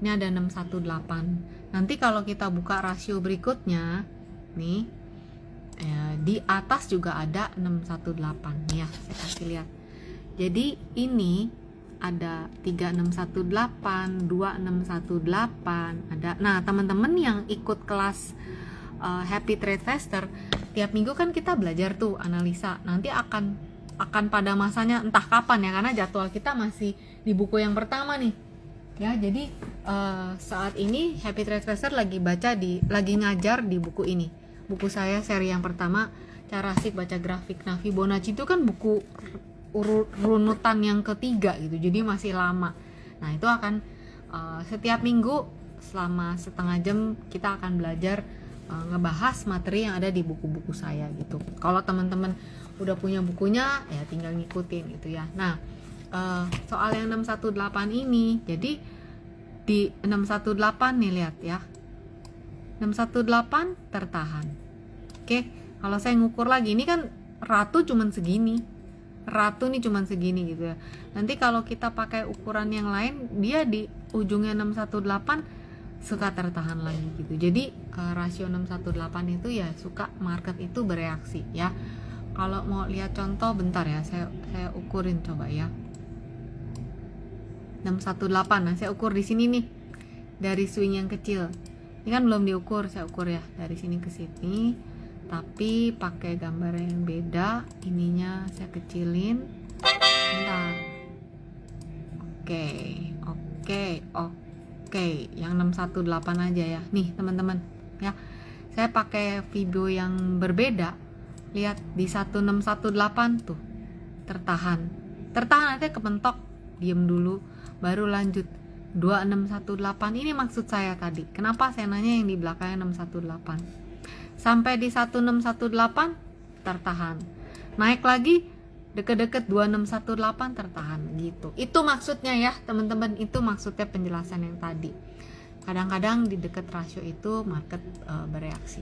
Ini ada 618. Nanti kalau kita buka rasio berikutnya, nih ya, di atas juga ada 618. Nih ya, saya kasih lihat. Jadi ini ada 3618, 2618 ada. Nah, teman-teman yang ikut kelas Happy Trade Faster, tiap minggu kan kita belajar tuh analisa. Nanti akan pada masanya entah kapan ya, karena jadwal kita masih di buku yang pertama nih. Ya, jadi saat ini Happy Trade Faster lagi ngajar di buku ini. Buku saya seri yang pertama, cara asik baca grafik. Nah, Fibonacci itu kan buku runutan yang ketiga gitu. Jadi masih lama. Nah, itu akan setiap minggu selama setengah jam kita akan belajar ngebahas materi yang ada di buku-buku saya gitu. Kalau teman-teman udah punya bukunya ya tinggal ngikutin gitu ya. Nah, soal yang 618 ini, jadi di 618 nih lihat ya, 618 tertahan. Oke, kalau saya ngukur lagi, ini kan ratu cuman segini, ratu nih cuman segini gitu ya. Nanti kalau kita pakai ukuran yang lain, dia di ujungnya 618 suka tertahan lagi gitu. Jadi rasio 618 itu ya suka market itu bereaksi ya. Kalau mau lihat contoh bentar ya, saya ukurin coba ya. 618. Nah, saya ukur di sini nih. Dari swing yang kecil. Ini kan belum diukur, saya ukur ya dari sini ke sini. Tapi pakai gambar yang beda. Ininya saya kecilin. Bentar. Oke, yang 618 aja ya. Nih, teman-teman, ya. Saya pakai video yang berbeda. Lihat di 1618 tuh. Tertahan nanti kepentok, diem dulu, baru lanjut 2618. Ini maksud saya tadi. Kenapa saya nanya yang di belakangnya 618? Sampai di 1618 tertahan. Naik lagi deket-deket 2618 tertahan gitu. Itu maksudnya ya teman-teman, itu maksudnya penjelasan yang tadi. Kadang-kadang di deket rasio itu market bereaksi.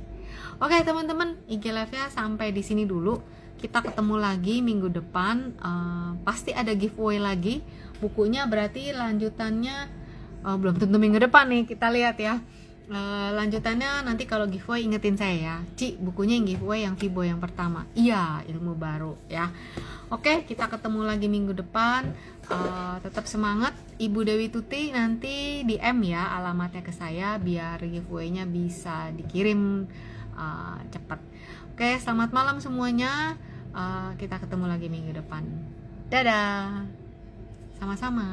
Oke teman-teman, IG Live-nya sampai di sini dulu. Kita ketemu lagi minggu depan. Pasti ada giveaway lagi. Bukunya berarti lanjutannya belum tentu minggu depan nih, kita lihat ya. Lanjutannya nanti kalau giveaway ingetin saya ya. Bukunya yang giveaway yang Fibo yang pertama. Iya, ilmu baru ya. Oke, kita ketemu lagi minggu depan. Tetap semangat. Ibu Dewi Tuti nanti DM ya alamatnya ke saya biar giveaway-nya bisa dikirim cepat. Oke, selamat malam semuanya. Kita ketemu lagi minggu depan. Dadah. Sama-sama.